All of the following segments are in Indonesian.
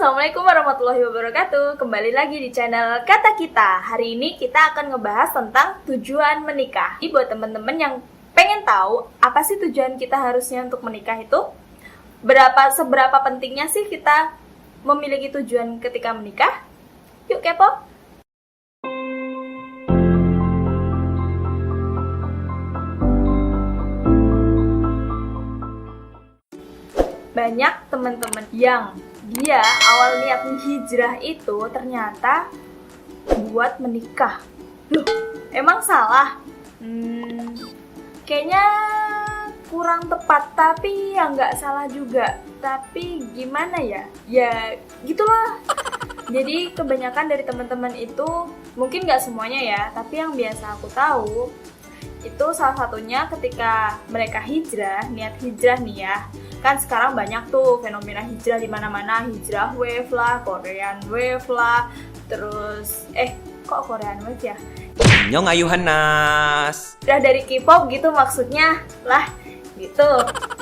Assalamualaikum warahmatullahi wabarakatuh. Kembali lagi di channel Kata Kita. Hari ini kita akan ngebahas tentang tujuan menikah. Ini buat temen-temen yang pengen tahu apa sih tujuan kita harusnya untuk menikah itu? Seberapa pentingnya sih kita memiliki tujuan ketika menikah? Yuk kepo! Banyak teman-teman yang dia awal niat hijrah itu ternyata buat menikah. Loh, emang salah? Kayaknya kurang tepat, tapi ya nggak salah juga. Tapi gimana ya? Ya gitulah. Jadi kebanyakan dari teman-teman itu, mungkin nggak semuanya ya, tapi yang biasa aku tahu, itu salah satunya ketika mereka hijrah, niat hijrah nih ya. Kan sekarang banyak tuh fenomena hijrah di mana-mana, hijrah wave lah, Korean wave lah, terus kok Korean wave ya? Annyeong ayuhanas. Udah dari K-pop gitu maksudnya lah, gitu.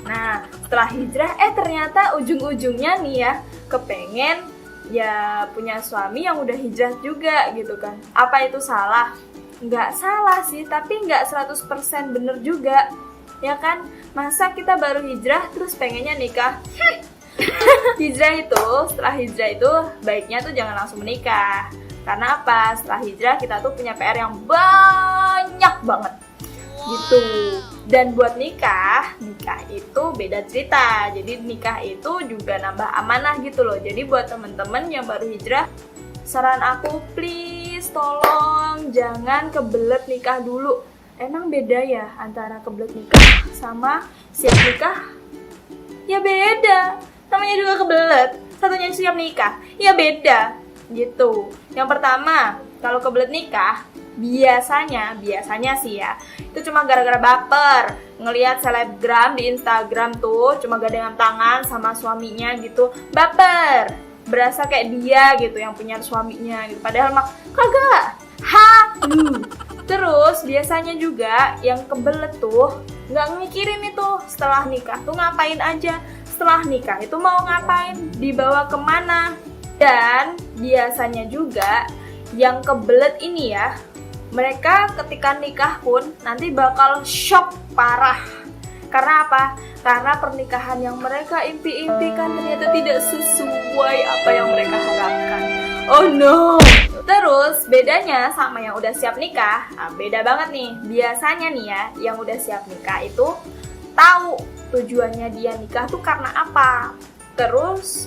Nah, setelah hijrah ternyata ujung-ujungnya nih ya kepengen ya punya suami yang udah hijrah juga gitu kan. Apa itu salah? Nggak salah sih, tapi nggak 100% bener juga. Ya kan, masa kita baru hijrah terus pengennya nikah? Setelah hijrah itu baiknya tuh jangan langsung menikah. Karena apa? Setelah hijrah kita tuh punya PR yang banyak banget gitu. Dan buat nikah itu beda cerita. Jadi nikah itu juga nambah amanah gitu loh. Jadi buat temen-temen yang baru hijrah, saran aku please tolong jangan kebelet nikah dulu. Emang beda ya antara kebelet nikah sama siap nikah? Ya beda. Namanya juga kebelet, satunya siap nikah. Ya beda gitu. Yang pertama, kalau kebelet nikah biasanya sih ya, itu cuma gara-gara baper ngelihat selebgram di Instagram tuh cuma gandengan tangan sama suaminya gitu, baper, berasa kayak dia gitu yang punya suaminya gitu, padahal mah kagak. Terus biasanya juga yang kebelet tuh nggak mikirin itu setelah nikah tuh ngapain aja, setelah nikah itu mau ngapain, dibawa kemana. Dan biasanya juga yang kebelet ini ya, mereka ketika nikah pun nanti bakal shock parah. Karena apa? Karena pernikahan yang mereka impi-impikan ternyata tidak sesuai apa yang mereka harapkan. Oh no! Terus bedanya sama yang udah siap nikah, beda banget nih. Biasanya nih ya, yang udah siap nikah itu tahu tujuannya dia nikah tuh karena apa. Terus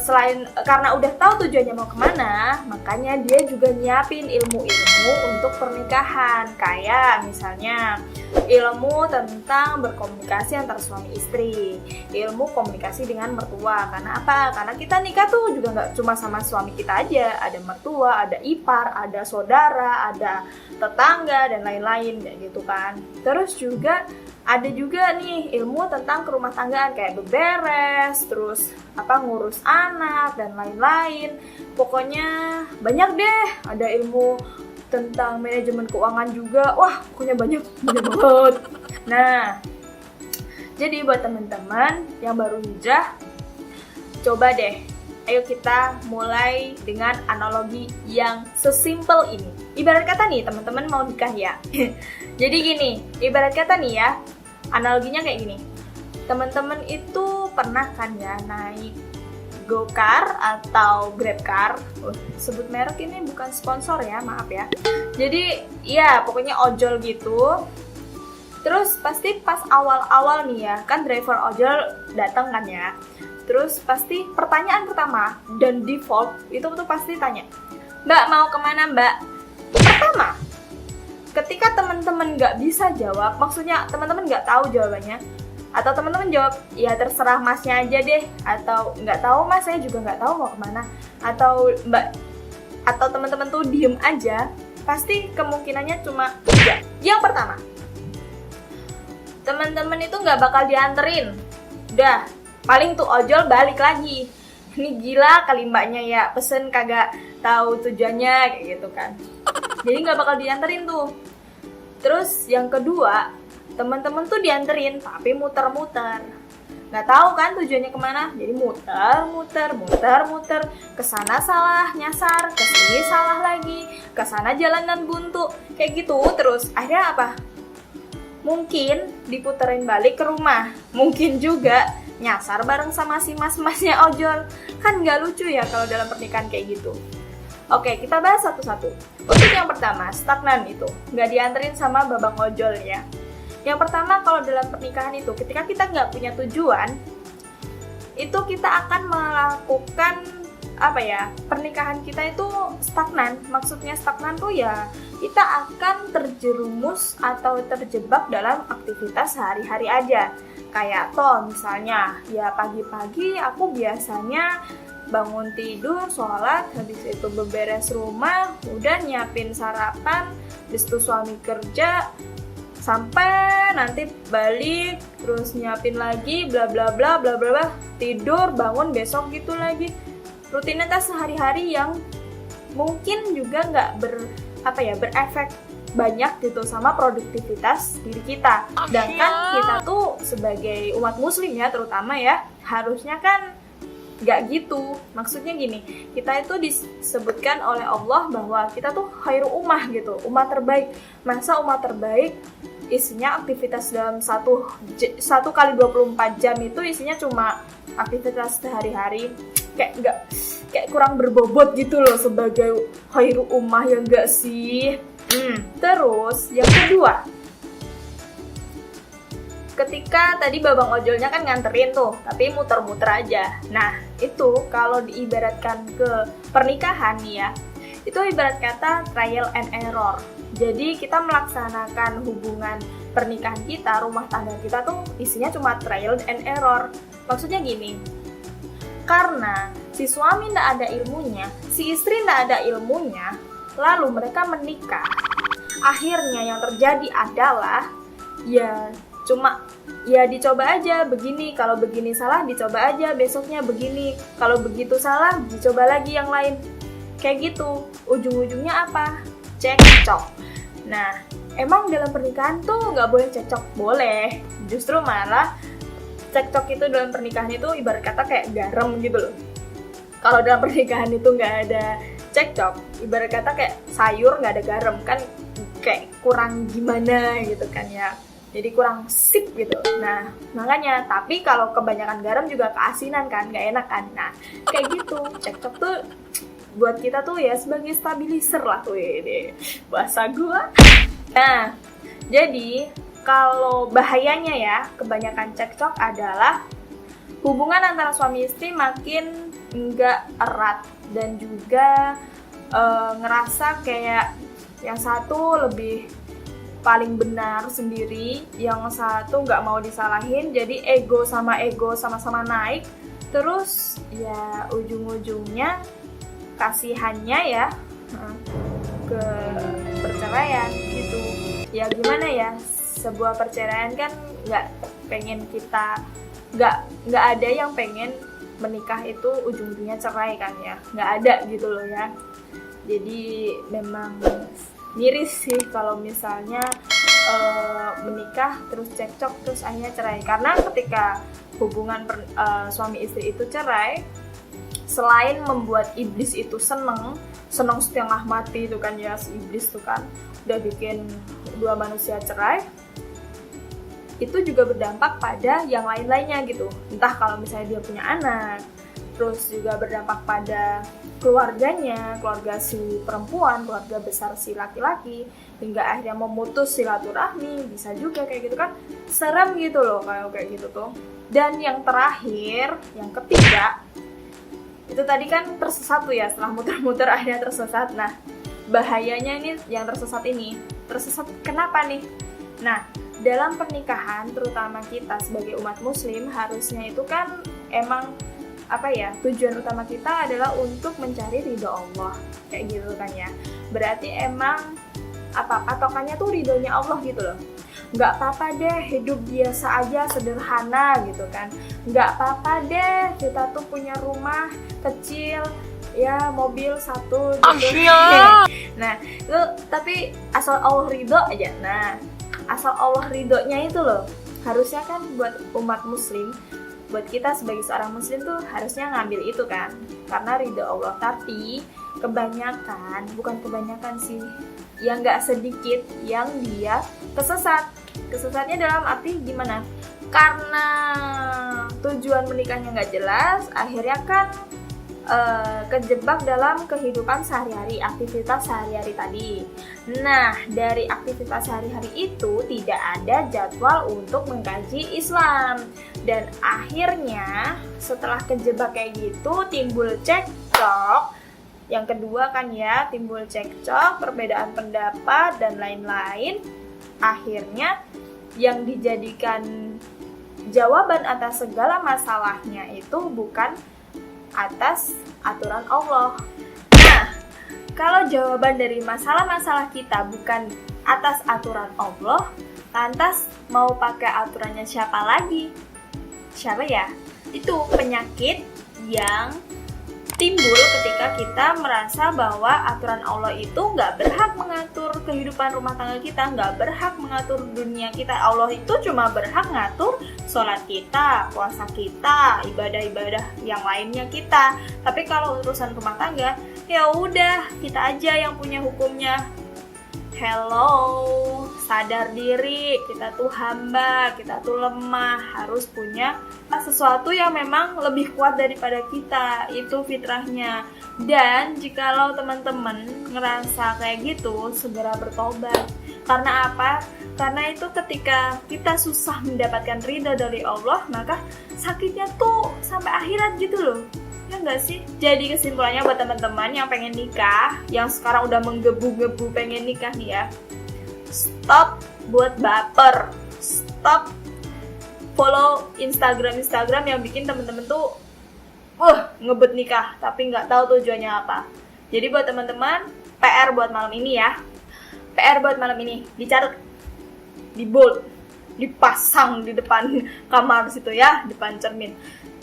selain karena udah tahu tujuannya mau kemana, makanya dia juga nyiapin ilmu-ilmu untuk pernikahan. Kayak misalnya ilmu tentang berkomunikasi antara suami istri, ilmu komunikasi dengan mertua. Karena apa? Karena kita nikah tuh juga nggak cuma sama suami kita aja, ada mertua, ada ipar, ada saudara, ada tetangga dan lain-lain kayak gitu kan. Terus juga ada juga nih ilmu tentang kerumah tanggaan kayak beberes, terus ngurus anak dan lain-lain. Pokoknya banyak deh, ada ilmu tentang manajemen keuangan juga. Wah, pokoknya banyak banget. Nah, jadi buat teman-teman yang baru hijrah, coba deh, ayo kita mulai dengan analogi yang sesimpel ini. Ibarat kata nih, teman-teman mau nikah ya. Jadi gini, ibarat kata nih ya, analoginya kayak gini. Teman-teman itu pernah kan ya naik GoCar atau GrabCar. Sebut merek ini bukan sponsor ya, maaf ya. Jadi ya pokoknya ojol gitu. Terus pasti pas awal-awal nih ya, kan driver ojol datang kan ya. Terus pasti pertanyaan pertama dan default itu tuh pasti tanya, "Mbak mau kemana mbak?" Pertama, ketika teman-teman nggak bisa jawab, maksudnya teman-teman nggak tahu jawabannya, atau teman-teman jawab, ya terserah masnya aja deh, atau nggak tahu mas, saya juga nggak tahu mau kemana, atau mbak, atau teman-teman tuh diem aja, pasti kemungkinannya cuma 3. Yang pertama, teman-teman itu nggak bakal dianterin, udah paling tuh ojol balik lagi. Ini gila kali mbaknya ya, pesen kagak tahu tujuannya kayak gitu kan. Jadi nggak bakal dianterin tuh. Terus yang kedua, teman-teman tuh dianterin tapi muter-muter. nggak tahu kan tujuannya kemana, jadi muter, kesana salah nyasar, kesini salah lagi, kesana jalanan buntu, kayak gitu terus. Akhirnya apa? Mungkin diputerin balik ke rumah, mungkin juga nyasar bareng sama si mas-masnya ojol. Kan nggak lucu ya kalau dalam pernikahan kayak gitu. Oke, kita bahas satu-satu. Untuk yang pertama, stagnan itu nggak dianterin sama babang ojol ya. Yang pertama, kalau dalam pernikahan itu, ketika kita nggak punya tujuan, itu kita akan melakukan pernikahan kita itu stagnan. Maksudnya stagnan tuh ya kita akan terjerumus atau terjebak dalam aktivitas sehari-hari aja. Kayak misalnya ya pagi-pagi aku biasanya bangun tidur, sholat, habis itu beberes rumah, udah nyiapin sarapan, habis itu suami kerja, sampai nanti balik, terus nyiapin lagi, bla bla bla bla bla, tidur, bangun besok gitu lagi. Rutinitas sehari-hari yang mungkin juga nggak berefek banyak gitu sama produktivitas diri kita. Sedangkan kita tuh sebagai umat muslim ya terutama ya, harusnya kan nggak gitu. Maksudnya gini, kita itu disebutkan oleh Allah bahwa kita tuh khairu ummah gitu, umat terbaik. Masa umat terbaik isinya aktivitas dalam satu kali 24 jam itu isinya cuma aktivitas sehari-hari, kayak kurang berbobot gitu loh sebagai khairu ummah, ya enggak sih? Terus yang kedua, ketika tadi babang ojolnya kan nganterin tuh, tapi muter-muter aja. Nah, itu kalau diibaratkan ke pernikahan nih ya, itu ibarat kata trial and error. Jadi kita melaksanakan hubungan pernikahan kita, rumah tangga kita tuh isinya cuma trial and error. Maksudnya gini, karena si suami nggak ada ilmunya, si istri nggak ada ilmunya, lalu mereka menikah. Akhirnya yang terjadi adalah ya dicoba aja begini, kalau begini salah dicoba aja besoknya begini, kalau begitu salah dicoba lagi yang lain. Kayak gitu, ujung-ujungnya apa? Cekcok. Nah, emang dalam pernikahan tuh nggak boleh cekcok? Boleh. Justru malah cekcok itu dalam pernikahan itu ibarat kata kayak garam gitu loh. Kalau dalam pernikahan itu nggak ada cekcok, ibarat kata kayak sayur nggak ada garam, kan kayak kurang gimana gitu kan ya. Jadi kurang sip gitu. Nah, makanya, tapi kalau kebanyakan garam juga keasinan kan, nggak enak kan. Nah, kayak gitu. Cekcok tuh buat kita tuh ya sebagai stabilizer lah tuh ini bahasa gua. Nah, jadi kalau bahayanya ya kebanyakan cekcok adalah hubungan antara suami istri makin nggak erat dan juga ngerasa kayak yang satu lebih paling benar sendiri, yang satu nggak mau disalahin, jadi ego sama-sama naik, terus ya ujung-ujungnya kasihannya ya ke perceraian gitu. Ya gimana ya, sebuah perceraian kan nggak ada yang pengen menikah itu ujung-ujungnya cerai kan ya, nggak ada gitu loh ya. Jadi memang miris sih kalau misalnya menikah terus cekcok terus akhirnya cerai. Karena ketika hubungan suami istri itu cerai, selain membuat iblis itu seneng setengah mati itu kan ya, si iblis tuh kan udah bikin dua manusia cerai, itu juga berdampak pada yang lain-lainnya gitu. Entah kalau misalnya dia punya anak, terus juga berdampak pada keluarganya, keluarga si perempuan, keluarga besar si laki-laki, hingga akhirnya memutus silaturahmi, bisa juga kayak gitu kan. Serem gitu loh kalau kayak gitu tuh. Dan yang terakhir, yang ketiga, itu tadi kan tersesat tuh ya, setelah muter-muter akhirnya tersesat. Nah, bahayanya ini yang tersesat ini. Tersesat kenapa nih? Nah, dalam pernikahan terutama kita sebagai umat muslim harusnya itu kan emang tujuan utama kita adalah untuk mencari ridho Allah, kayak gitu kan ya. Berarti emang patokannya tuh ridhonya Allah gitu loh. Nggak apa-apa deh hidup biasa aja, sederhana gitu kan. Nggak apa-apa deh kita tuh punya rumah kecil, ya mobil satu gitu. Nah, itu tapi asal Allah ridho aja. Nah, asal Allah ridhonya itu loh, harusnya kan buat umat muslim buat kita sebagai seorang muslim tuh harusnya ngambil itu kan, karena ridho Allah. Tapi bukan kebanyakan sih, yang nggak sedikit yang dia kesesatnya dalam arti gimana, karena tujuan menikahnya nggak jelas, akhirnya kan kejebak dalam kehidupan sehari-hari, aktivitas sehari-hari tadi. Nah, dari aktivitas sehari-hari itu tidak ada jadwal untuk mengkaji Islam. Dan akhirnya setelah kejebak kayak gitu timbul cekcok. Yang kedua kan ya, timbul cekcok, perbedaan pendapat dan lain-lain. Akhirnya yang dijadikan jawaban atas segala masalahnya itu bukan atas aturan Allah. Nah, kalau jawaban dari masalah-masalah kita bukan atas aturan Allah, lantas mau pakai aturannya siapa lagi? Siapa ya? Itu penyakit yang timbul ketika kita merasa bahwa aturan Allah itu nggak berhak mengatur kehidupan rumah tangga kita, nggak berhak mengatur dunia kita. Allah itu cuma berhak ngatur sholat kita, puasa kita, ibadah-ibadah yang lainnya kita. Tapi kalau urusan rumah tangga, ya udah kita aja yang punya hukumnya. Hello, sadar diri, kita tuh hamba, kita tuh lemah, harus punya sesuatu yang memang lebih kuat daripada kita, itu fitrahnya. Dan jikalau teman-teman ngerasa kayak gitu, segera bertobat. Karena apa? Karena itu ketika kita susah mendapatkan ridha dari Allah, maka sakitnya tuh sampai akhirat gitu loh. Ya enggak sih? Jadi kesimpulannya buat teman-teman yang pengen nikah, yang sekarang udah menggebu-gebu pengen nikah nih ya, stop buat baper, stop follow Instagram yang bikin teman-teman tuh ngebet nikah tapi nggak tahu tujuannya apa. Jadi buat teman-teman, PR buat malam ini ya, PR buat malam ini dicatat, di bold, dipasang di depan kamar situ ya, depan cermin.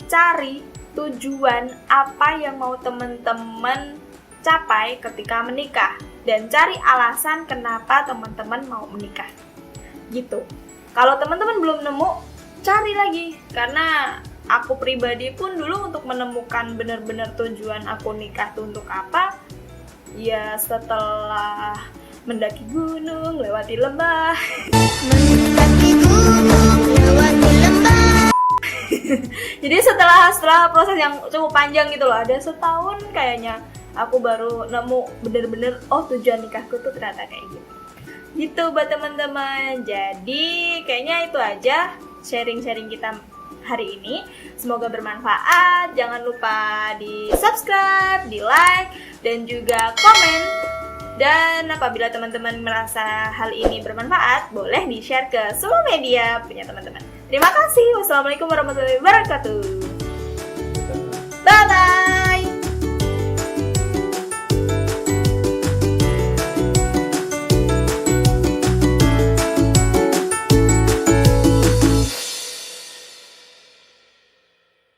Cari tujuan apa yang mau teman-teman capai ketika menikah, dan cari alasan kenapa teman-teman mau menikah gitu. Kalau teman-teman belum nemu, cari lagi, karena aku pribadi pun dulu untuk menemukan benar-benar tujuan aku nikah itu untuk apa, ya setelah mendaki gunung, lewati lembah mendaki gunung, lewati lembah. Jadi setelah proses yang cukup panjang gitu loh, ada setahun kayaknya, aku baru nemu bener-bener tujuan nikahku tuh ternyata kayak gitu buat teman-teman. Jadi kayaknya itu aja sharing-sharing kita hari ini, semoga bermanfaat. Jangan lupa di subscribe, di like, dan juga komen. Dan apabila teman-teman merasa hal ini bermanfaat, boleh di-share ke semua media punya teman-teman. Terima kasih. Wassalamualaikum warahmatullahi wabarakatuh.